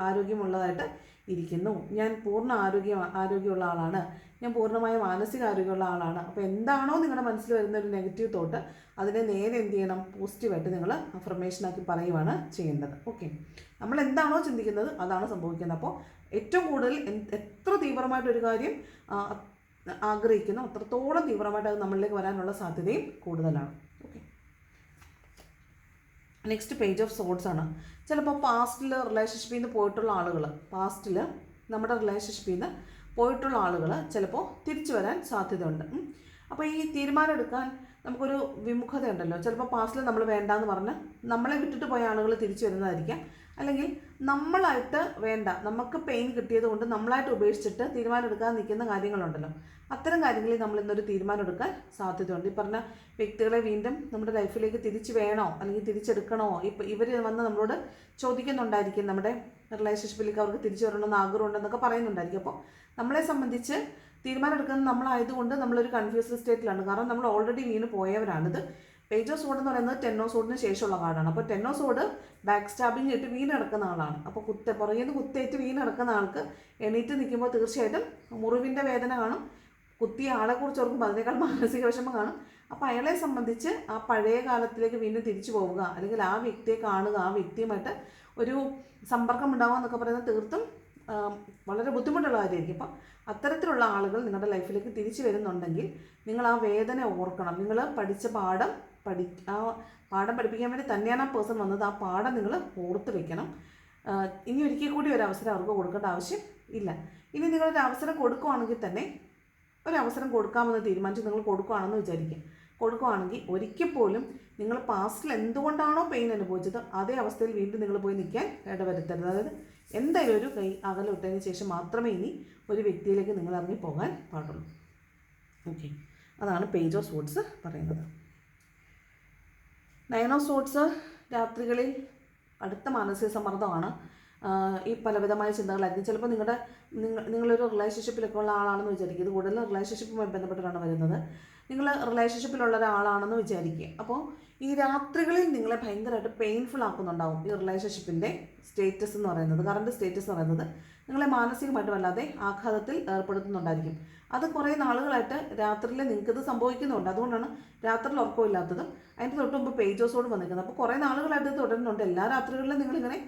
ആരോഗ്യമുള്ളതായിട്ട് ഇരിക്കുന്നു, ഞാൻ പൂർണ്ണ ആരോഗ്യമുള്ള ആളാണ്, ഞാൻ പൂർണ്ണമായ മാനസിക ആരോഗ്യമുള്ള ആളാണ്. അപ്പോൾ എന്താണോ നിങ്ങളുടെ മനസ്സിൽ വരുന്ന ഒരു നെഗറ്റീവ് തോട്ട് അതിനെ നേരെ എന്ത് ചെയ്യണം, പോസിറ്റീവായിട്ട് നിങ്ങൾ അഫർമേഷനാക്കി പറയുകയാണ് ചെയ്യേണ്ടത്. ഓക്കെ, നമ്മൾ എന്താണോ ചിന്തിക്കുന്നത് അതാണ് സംഭവിക്കുന്നത്. അപ്പോൾ ഏറ്റവും കൂടുതൽ എത്ര തീവ്രമായിട്ടൊരു കാര്യം ആഗ്രഹിക്കുന്നു അത്രത്തോളം തീവ്രമായിട്ട് അത് നമ്മളിലേക്ക് വരാനുള്ള സാധ്യതയും കൂടുതലാണ്. Okay, next page of swords ആണ്. ചിലപ്പോൾ പാസ്റ്റിൽ റിലേഷൻഷിപ്പിൽ നിന്ന് പോയിട്ടുള്ള ആളുകൾ, പാസ്റ്റിൽ നമ്മുടെ റിലേഷൻഷിപ്പിൽ നിന്ന് പോയിട്ടുള്ള ആളുകൾ ചിലപ്പോൾ തിരിച്ചു വരാൻ സാധ്യതയുണ്ട്. അപ്പോൾ ഈ തീരുമാനം എടുക്കാൻ നമുക്കൊരു വിമുഖത ഉണ്ടല്ലോ. ചിലപ്പോൾ പാസ്റ്റിൽ നമ്മൾ വേണ്ടാന്ന് പറഞ്ഞ് നമ്മളെ വിട്ടിട്ട് പോയ ആളുകൾ തിരിച്ചു വരുന്നതായിരിക്കാം, അല്ലെങ്കിൽ നമ്മളായിട്ട് വേണ്ട, നമുക്ക് പെയിൻ കിട്ടിയത് കൊണ്ട് നമ്മളായിട്ട് ഉപേക്ഷിച്ചിട്ട് തീരുമാനം എടുക്കാൻ നിൽക്കുന്ന കാര്യങ്ങളുണ്ടല്ലോ. അത്തരം കാര്യങ്ങളിൽ നമ്മൾ ഇന്നൊരു തീരുമാനം എടുക്കാൻ സാധ്യതയുണ്ട്. ഈ പറഞ്ഞ വ്യക്തികളെ വീണ്ടും നമ്മുടെ ലൈഫിലേക്ക് തിരിച്ചു വേണോ അല്ലെങ്കിൽ തിരിച്ചെടുക്കണോ, ഇവർ വന്ന് നമ്മളോട് ചോദിക്കുന്നുണ്ടായിരിക്കും, നമ്മുടെ റിലേഷൻഷിപ്പിലേക്ക് അവർക്ക് തിരിച്ചു വരണമെന്ന് ആഗ്രഹമുണ്ടെന്നൊക്കെ പറയുന്നുണ്ടായിരിക്കും. അപ്പോൾ നമ്മളെ സംബന്ധിച്ച് തീരുമാനം എടുക്കുന്നത് നമ്മളായതുകൊണ്ട് നമ്മളൊരു കൺഫ്യൂസ്ഡ് സ്റ്റേറ്റിലാണ്. കാരണം നമ്മൾ ഓൾറെഡി വീണ് പോയവരാണിത്. പേജ് ഓഫ് സോഡ് എന്ന് പറയുന്നത് 10 ഓഫ് സോഡിന് ശേഷമുള്ള കാർഡാണ്. അപ്പോൾ 10 ഓഫ് സോഡ് ബാക്ക് സ്റ്റാബിങ് ഇട്ട് വീണ് കിടക്കുന്ന ആളാണ്. അപ്പോൾ പുറകിൽ നിന്ന് കുത്തേറ്റ് വീണ് കിടക്കുന്ന ആൾക്ക് എണീറ്റ് നിൽക്കുമ്പോൾ തീർച്ചയായിട്ടും മുറിവിൻ്റെ വേദന കാണും, കുത്തിയ ആളെക്കുറിച്ച് ഓർക്കുമ്പോൾ അതിനേക്കാൾ മാനസിക വിഷമം കാണും. അപ്പോൾ അയാളെ സംബന്ധിച്ച് ആ പഴയ കാലത്തിലേക്ക് വീണ്ടും തിരിച്ചു പോവുക, അല്ലെങ്കിൽ ആ വ്യക്തിയെ കാണുക, ആ വ്യക്തിയുമായിട്ട് ഒരു സമ്പർക്കം ഉണ്ടാവുക എന്നൊക്കെ പറയുന്നത് തീർത്തും വളരെ ബുദ്ധിമുട്ടുള്ള കാര്യമായിരിക്കും. അപ്പം അത്തരത്തിലുള്ള ആളുകൾ നിങ്ങളുടെ ലൈഫിലേക്ക് തിരിച്ചു വരുന്നുണ്ടെങ്കിൽ നിങ്ങൾ ആ വേദന ഓർക്കണം. നിങ്ങൾ പഠിച്ച ആ പാഠം പഠിപ്പിക്കാൻ വേണ്ടി തന്നെയാണ് ആ പേഴ്സൺ വന്നത്. ആ പാഠം നിങ്ങൾ ഓർത്ത് വെക്കണം. ഇനി ഒരിക്കൽ കൂടി ഒരു അവസരം അവർക്ക് കൊടുക്കേണ്ട ആവശ്യം ഇല്ല. ഇനി നിങ്ങളൊരു അവസരം കൊടുക്കുകയാണെങ്കിൽ തന്നെ, ഒരു അവസരം കൊടുക്കാമെന്ന് തീരുമാനിച്ച് നിങ്ങൾ കൊടുക്കുകയാണെന്ന് വിചാരിക്കുക. കൊടുക്കുകയാണെങ്കിൽ ഒരിക്കൽ പോലും നിങ്ങൾ പാസ്റ്റിൽ എന്തുകൊണ്ടാണോ പെയിൻ അനുഭവിച്ചത് അതേ അവസ്ഥയിൽ വീണ്ടും നിങ്ങൾ പോയി നിൽക്കാൻ ഇടവരുത്തരുത്. അതായത് എന്തായാലും ഒരു കൈ അകലം ഇട്ടതിന് ശേഷം മാത്രമേ ഇനി ഒരു വ്യക്തിയിലേക്ക് നിങ്ങൾ ഇറങ്ങി പോകാൻ പാടുള്ളൂ. ഓക്കെ, അതാണ് പേജ് ഓഫ് സോഡ്സ് പറയുന്നത്. 9 ഓഫ് സോഡ്സ് രാത്രികളിൽ അടുത്ത മാനസിക സമ്മർദ്ദമാണ്. ഈ പലവിധമായ ചിന്തകളായിരിക്കും. ചിലപ്പോൾ നിങ്ങളൊരു റിലേഷൻഷിപ്പിലൊക്കെ ഉള്ള ആളാണെന്ന് വിചാരിക്കുക. ഇത് കൂടുതൽ റിലേഷൻഷിപ്പുമായി ബന്ധപ്പെട്ടിട്ടാണ് വരുന്നത്. നിങ്ങൾ റിലേഷൻഷിപ്പിലുള്ള ഒരാളാണെന്ന് വിചാരിക്കുക. അപ്പോൾ ഈ രാത്രികളിൽ നിങ്ങളെ ഭയങ്കരമായിട്ട് പെയിൻഫുൾ ആക്കുന്നുണ്ടാവും ഈ റിലേഷൻഷിപ്പിൻ്റെ സ്റ്റേറ്റസ് എന്ന് പറയുന്നത്, കറണ്ട് സ്റ്റേറ്റസ് എന്ന് പറയുന്നത് നിങ്ങളെ മാനസികമായിട്ട് വല്ലാതെ ആഘാതത്തിൽ ഏർപ്പെടുത്തുന്നുണ്ടായിരിക്കും. അത് കുറേ നാളുകളായിട്ട് രാത്രിയിൽ നിങ്ങൾക്കിത് സംഭവിക്കുന്നുണ്ട്. അതുകൊണ്ടാണ് രാത്രിയിൽ ഉറക്കമില്ലാത്തതും അതിൻ്റെ തൊട്ട് മുമ്പ് പേജോസോട് വന്നിരിക്കുന്നത്. അപ്പോൾ കുറേ നാളുകളായിട്ട് ഇത് തുടരുന്നുണ്ട്. എല്ലാ രാത്രികളിലും നിങ്ങളിങ്ങനെ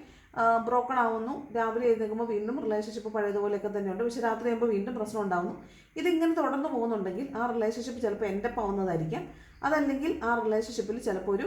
ബ്രോക്കൺ ആവുന്നു. രാവിലെ എഴുന്നേൽക്കുമ്പോൾ വീണ്ടും റിലേഷൻഷിപ്പ് പഴയതുപോലെയൊക്കെ തന്നെയുണ്ട്. പക്ഷേ രാത്രി ആകുമ്പോൾ വീണ്ടും പ്രശ്നം ഉണ്ടാകുന്നു. ഇതിങ്ങനെ തുടർന്ന് പോകുന്നുണ്ടെങ്കിൽ ആ റിലേഷൻഷിപ്പ് ചിലപ്പോൾ എൻ്റെ ആവുന്നതായിരിക്കാം. അതല്ലെങ്കിൽ ആ റിലേഷൻഷിപ്പിൽ ചിലപ്പോൾ ഒരു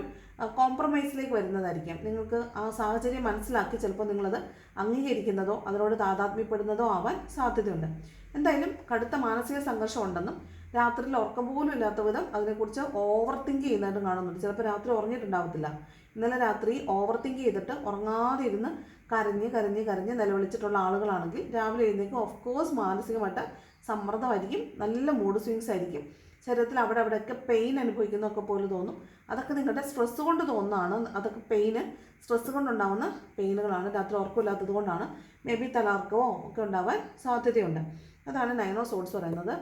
കോംപ്രമൈസിലേക്ക് വരുന്നതായിരിക്കാം. നിങ്ങൾക്ക് ആ സാഹചര്യം മനസ്സിലാക്കി ചിലപ്പോൾ നിങ്ങളത് അംഗീകരിക്കുന്നതോ അതിനോട് താതാത്മ്യപ്പെടുന്നതോ ആവാൻ സാധ്യതയുണ്ട്. എന്തായാലും കടുത്ത മാനസിക സംഘർഷം ഉണ്ടെന്നും രാത്രിയിൽ ഉറക്കം പോലും ഇല്ലാത്ത വിധം അതിനെക്കുറിച്ച് ഓവർ തിങ്ക് ചെയ്യുന്നതായിട്ടും കാണുന്നുണ്ട്. ചിലപ്പോൾ രാത്രി ഉറങ്ങിയിട്ടുണ്ടാവത്തില്ല. ഇന്നലെ രാത്രി ഓവർ തിങ്ക് ചെയ്തിട്ട് ഉറങ്ങാതെ ഇരുന്ന് കരഞ്ഞ് നിലവിളിച്ചിട്ടുള്ള ആളുകളാണെങ്കിൽ രാവിലെ എഴുന്നേക്കും ഓഫ് കോഴ്സ് മാനസികമായിട്ട് സമ്മർദ്ദമായിരിക്കും, നല്ല മൂഡ് സ്വിങ്സ് ആയിരിക്കും. ശരീരത്തിൽ അവിടെയൊക്കെ പെയിൻ അനുഭവിക്കുന്നതൊക്കെ പോലെ തോന്നും. അതൊക്കെ നിങ്ങളുടെ സ്ട്രെസ്സ് കൊണ്ട് തോന്നുന്നതാണ്. അതൊക്കെ സ്ട്രെസ്സ് കൊണ്ടുണ്ടാകുന്ന പെയിനുകളാണ്. രാത്രി ഉറക്കമില്ലാത്തത് കൊണ്ടാണ്. മേ ബി തലകർക്കമോ ഒക്കെ ഉണ്ടാവാൻ സാധ്യതയുണ്ട്. അതാണ് 9 ഓഫ് സോഡ്സ് പറയുന്നത്.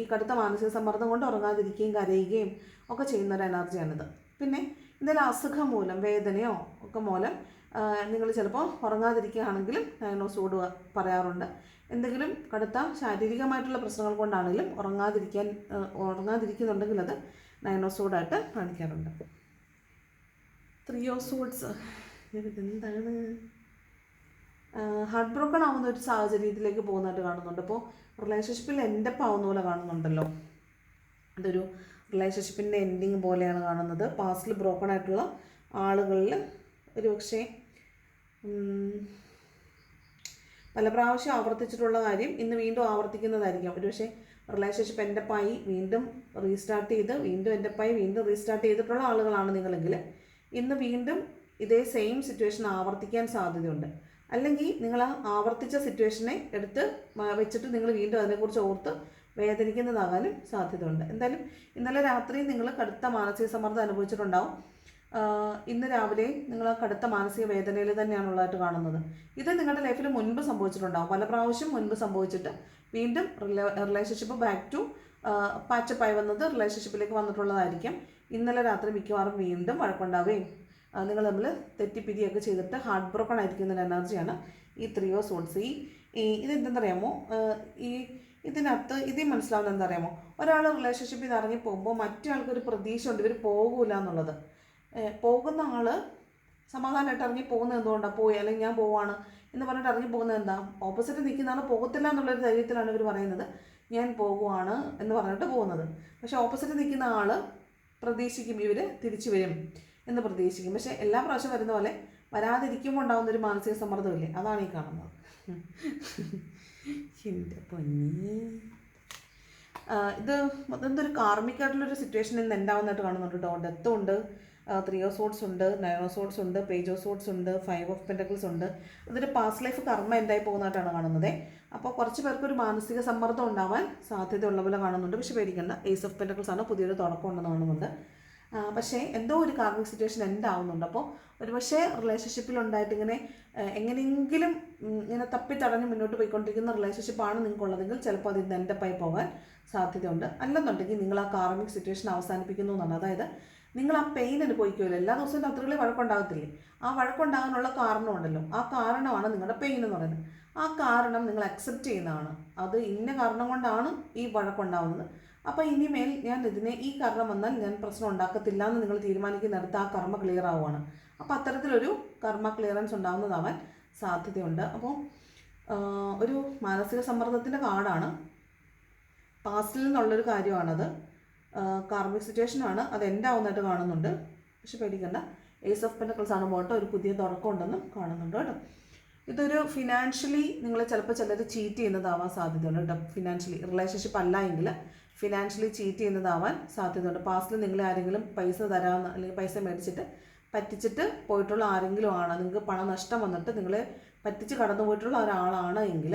ഈ കടുത്ത മാനസിക സമ്മർദ്ദം കൊണ്ട് ഉറങ്ങാതിരിക്കുകയും കരയുകയും ഒക്കെ ചെയ്യുന്നൊരു എനർജിയാണിത്. പിന്നെ എന്തെങ്കിലും അസുഖം മൂലം വേദനയോ ഒക്കെ മൂലം നിങ്ങൾ ചിലപ്പോൾ ഉറങ്ങാതിരിക്കുകയാണെങ്കിലും 9 ഓഫ് സോഡ് പറയാറുണ്ട്. എന്തെങ്കിലും കടുത്ത ശാരീരികമായിട്ടുള്ള പ്രശ്നങ്ങൾ കൊണ്ടാണെങ്കിലും ഉറങ്ങാതിരിക്കുന്നുണ്ടെങ്കിൽ അത് 9 ഓഫ് സോഡായിട്ട് കാണിക്കാറുണ്ട്. 3 ഓഫ് സോഡ്സ് ഇതെന്താണ്? ഹാർട്ട് ബ്രോക്കൺ ആവുന്ന ഒരു സാഹചര്യത്തിലേക്ക് പോകുന്നതായിട്ട് കാണുന്നുണ്ട്. അപ്പോൾ റിലേഷൻഷിപ്പിൽ എൻഡപ്പ് ആവുന്ന പോലെ കാണുന്നുണ്ടല്ലോ. അതൊരു റിലേഷൻഷിപ്പിൻ്റെ എൻഡിങ് പോലെയാണ് കാണുന്നത്. പാസ്റ്റിൽ ബ്രോക്കൺ ആയിട്ടുള്ള ആളുകളിൽ ഒരുപക്ഷെ പല പ്രാവശ്യം ആവർത്തിച്ചിട്ടുള്ള കാര്യം ഇന്ന് വീണ്ടും ആവർത്തിക്കുന്നതായിരിക്കാം. ഒരുപക്ഷെ റിലേഷൻഷിപ്പ് എൻഡപ്പായി വീണ്ടും റീസ്റ്റാർട്ട് ചെയ്ത് വീണ്ടും എൻഡപ്പായി വീണ്ടും റീസ്റ്റാർട്ട് ചെയ്തിട്ടുള്ള ആളുകളാണ് നിങ്ങളെങ്കിൽ ഇന്ന് വീണ്ടും ഇതേ സെയിം സിറ്റുവേഷൻ ആവർത്തിക്കാൻ സാധ്യതയുണ്ട്. അല്ലെങ്കിൽ നിങ്ങൾ ആ ആവർത്തിച്ച സിറ്റുവേഷനെ എടുത്ത് വെച്ചിട്ട് നിങ്ങൾ വീണ്ടും അതിനെക്കുറിച്ച് ഓർത്ത് വേദനിക്കുന്നതാകാനും സാധ്യതയുണ്ട്. എന്തായാലും ഇന്നലെ രാത്രി നിങ്ങൾ കടുത്ത മാനസിക സമ്മർദ്ദം അനുഭവിച്ചിട്ടുണ്ടാവും. ഇന്ന് രാവിലെ നിങ്ങൾ ആ കടുത്ത മാനസിക വേദനയിൽ തന്നെയാണുള്ളതായിട്ട് കാണുന്നത്. ഇത് നിങ്ങളുടെ ലൈഫിൽ മുൻപ് സംഭവിച്ചിട്ടുണ്ടാവും. പല പ്രാവശ്യം മുൻപ് സംഭവിച്ചിട്ട് വീണ്ടും റിലേഷൻഷിപ്പ് ബാക്ക് ടു പാച്ചപ്പായി വന്നത് റിലേഷൻഷിപ്പിലേക്ക് വന്നിട്ടുള്ളതായിരിക്കും. ഇന്നലെ രാത്രി മിക്കവാറും വീണ്ടും വഴക്കുണ്ടാവുകയും നിങ്ങൾ തമ്മിൽ തെറ്റിപ്പിരിയൊക്കെ ചെയ്തിട്ട് ഹാർട്ട് ബ്രോക്കൺ ആയിരിക്കുന്ന ഒരു എനർജിയാണ് ഈ 3 ഓഫ് സോഡ്സ്. ഇതെന്തെന്നറിയാമോ? ഇതിനകത്ത് മനസ്സിലാവുന്നത് എന്താ അറിയാമോ? ഒരാൾ റിലേഷൻഷിപ്പിൽ നിന്ന് ഇറങ്ങി പോകുമ്പോൾ മറ്റേ ആൾക്കൊരു പ്രതീക്ഷ ഉണ്ട് ഇവർ പോകില്ല എന്നുള്ളത്. പോകുന്ന ആൾ സമാധാനമായിട്ട് ഇറങ്ങി പോകുന്നത് എന്തുകൊണ്ടാണ്? പോയി അല്ലെങ്കിൽ ഞാൻ പോവാണ് എന്ന് പറഞ്ഞിട്ട് ഇറങ്ങി പോകുന്നത് എന്താ? ഓപ്പോസിറ്റ് നിൽക്കുന്ന ആൾ പോകത്തില്ല എന്നുള്ളൊരു ധൈര്യത്തിലാണ് ഇവർ പറയുന്നത് ഞാൻ പോകുവാണ് എന്ന് പറഞ്ഞിട്ട് പോകുന്നത്. പക്ഷേ ഓപ്പോസിറ്റ് നിൽക്കുന്ന ആൾ പ്രതീക്ഷിക്കും ഇവർ തിരിച്ചു വരും എന്ന് പ്രതീക്ഷിക്കും. പക്ഷേ എല്ലാ പ്രാവശ്യം വരുന്ന പോലെ വരാതിരിക്കുമ്പോൾ ഉണ്ടാകുന്നൊരു മാനസിക സമ്മർദ്ദമില്ലേ, അതാണ് ഈ കാണുന്നത്. എൻ്റെ പൊന്നി, ഇത് എന്തൊരു കാർമിക്കായിട്ടുള്ളൊരു സിറ്റുവേഷൻ ഇന്ന് ഉണ്ടാവുന്നതായിട്ട് കാണുന്നുണ്ട് കേട്ടോ. ഡെത്തും ഉണ്ട്, 3 ഓഫ് സോഡ്സ് ഉണ്ട്, 9 ഓഫ് സോഡ്സ് ഉണ്ട്, പേജ് ഓഫ് സോഡ്സ് ഉണ്ട്, 5 ഓഫ് പെൻറ്റക്കിൾസ് ഉണ്ട്. അതൊരു പാസ്റ്റ് ലൈഫ് കർമ്മ എന്തായി പോകുന്നതായിട്ടാണ് കാണുന്നത്. അപ്പോൾ കുറച്ച് പേർക്കൊരു മാനസിക സമ്മർദ്ദം ഉണ്ടാവാൻ സാധ്യതയുള്ള പോലെ കാണുന്നുണ്ട്. പക്ഷേ പേടിക്കേണ്ട, ഏസ് ഓഫ് പെൻറ്റക്കിൾസ് ആണ്, പുതിയൊരു തുടക്കം ഉണ്ടെന്ന് കാണുന്നുണ്ട്. പക്ഷേ എന്തോ ഒരു കാർമിക് സിറ്റുവേഷൻ ഉണ്ടാവുന്നുണ്ട്. അപ്പോൾ ഒരുപക്ഷെ റിലേഷൻഷിപ്പിലുണ്ടായിട്ട് എങ്ങനെയെങ്കിലും ഇങ്ങനെ തപ്പിത്തടഞ്ഞ് മുന്നോട്ട് പോയിക്കൊണ്ടിരിക്കുന്ന റിലേഷൻഷിപ്പാണ് നിങ്ങൾക്കുള്ളതെങ്കിൽ ചിലപ്പോൾ അതിൽ എൻഡപ്പായി പോകാൻ സാധ്യതയുണ്ട്. അല്ലെന്നുണ്ടെങ്കിൽ നിങ്ങൾ ആ കാർമിക് സിറ്റുവേഷൻ അവസാനിപ്പിക്കുന്നു എന്നാണ്. അതായത് നിങ്ങൾ ആ പെയിൻ അനുഭവിക്കുമല്ലോ, എല്ലാ ദിവസവും രാത്രികളിൽ വഴക്കുണ്ടാകത്തില്ലേ? ആ വഴക്കുണ്ടാകാനുള്ള കാരണമുണ്ടല്ലോ, ആ കാരണമാണ് നിങ്ങളുടെ പെയിൻ എന്ന് പറയുന്നത്. ആ കാരണം നിങ്ങൾ അക്സെപ്റ്റ് ചെയ്യുന്നതാണ്. അത് ഇന്ന കാരണം കൊണ്ടാണ് ഈ വഴക്കുണ്ടാവുന്നത്. അപ്പോൾ ഇനിമേൽ ഞാൻ ഈ കാരണം വന്നാൽ ഞാൻ പ്രശ്നം ഉണ്ടാക്കത്തില്ല എന്ന് നിങ്ങൾ തീരുമാനിക്കുന്നിടത്ത് ആ കർമ്മ ക്ലിയർ ആവുകയാണ്. അപ്പോൾ അത്തരത്തിലൊരു കർമ്മ ക്ലിയറൻസ് ഉണ്ടാകുന്നതാവാൻ സാധ്യതയുണ്ട്. അപ്പോൾ ഒരു മാനസിക സമ്മർദ്ദത്തിൻ്റെ കാർഡാണ്, പാസ്റ്റിൽ നിന്നുള്ളൊരു കാര്യമാണത്. കാർമിക് സിറ്റുവേഷനാണ്, അത് എൻഡ് ആവുന്നതായിട്ട് കാണുന്നുണ്ട്. പക്ഷെ പേടിക്കണ്ട, ഏസ് ഓഫ് പെൻറ്റക്കിൾസ് ആണ് പോയിട്ട് ഒരു പുതിയ തുടക്കം ഉണ്ടെന്നും കാണുന്നുണ്ട് കേട്ടോ. ഇതൊരു ഫിനാൻഷ്യലി നിങ്ങൾ ചിലപ്പോൾ ചിലർ ചീറ്റ് ചെയ്യുന്നതാവാൻ സാധ്യതയുണ്ട് കേട്ടോ. ഫിനാൻഷ്യലി റിലേഷൻഷിപ്പ് അല്ല എങ്കിൽ ഫിനാൻഷ്യലി ചീറ്റ് ചെയ്യുന്നതാവാൻ സാധ്യതയുണ്ട്. പാസ്റ്റിൽ നിങ്ങളെ ആരെങ്കിലും പൈസ തരാമെന്ന് അല്ലെങ്കിൽ പൈസ മേടിച്ചിട്ട് പറ്റിച്ചിട്ട് പോയിട്ടുള്ള ആരെങ്കിലും ആണ്, നിങ്ങൾക്ക് പണം നഷ്ടം വന്നിട്ട് നിങ്ങളെ പറ്റിച്ച് കടന്നു പോയിട്ടുള്ള ഒരാളാണ് എങ്കിൽ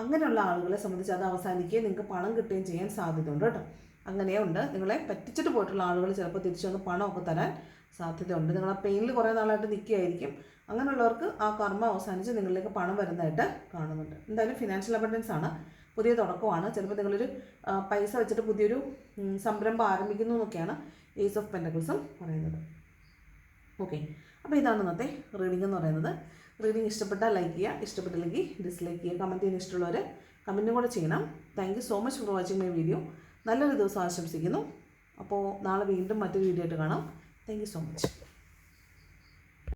അങ്ങനെയുള്ള ആളുകളെ സംബന്ധിച്ച് അത് അവസാനിക്കുകയും നിങ്ങൾക്ക് പണം കിട്ടുകയും ചെയ്യാൻ സാധ്യതയുണ്ട് കേട്ടോ. അങ്ങനെയുണ്ട്. നിങ്ങളെ പറ്റിച്ചിട്ട് പോയിട്ടുള്ള ആളുകൾ ചിലപ്പോൾ തിരിച്ചു വന്ന് പണമൊക്കെ തരാൻ സാധ്യതയുണ്ട്. നിങ്ങൾ ആ പെയിനിൽ കുറേ നാളായിട്ട് നിൽക്കുകയായിരിക്കും. അങ്ങനെയുള്ളവർക്ക് ആ കർമ്മ അവസാനിച്ച് നിങ്ങളിലേക്ക് പണം വരുന്നതായിട്ട് കാണുന്നുണ്ട്. എന്തായാലും ഫിനാൻഷ്യൽ അബണ്ടൻസ് ആണ്, പുതിയ തുടക്കമാണ്. ചിലപ്പോൾ നിങ്ങളൊരു പൈസ വെച്ചിട്ട് പുതിയൊരു സംരംഭം ആരംഭിക്കുന്നു എന്നൊക്കെയാണ് ഏസ് ഓഫ് പെൻറ്റക്കിൾസും പറയുന്നത്. ഓക്കെ, അപ്പോൾ ഇതാണ് ഇന്നത്തെ റീഡിംഗ് എന്ന് പറയുന്നത്. റീഡിംഗ് ഇഷ്ടപ്പെട്ടാൽ ലൈക്ക് ചെയ്യുക, ഇഷ്ടപ്പെട്ടില്ലെങ്കിൽ ഡിസ്ലൈക്ക് ചെയ്യുക. കമൻറ്റ് ചെയ്യാൻ ഇഷ്ടമുള്ളവർ കമൻറ്റും കൂടെ ചെയ്യണം. Thank you so much for watching my video. നല്ലൊരു ദിവസം ആശംസിക്കുന്നു. അപ്പോൾ നാളെ വീണ്ടും മറ്റൊരു വീഡിയോ ആയിട്ട് കാണാം. Thank you so much.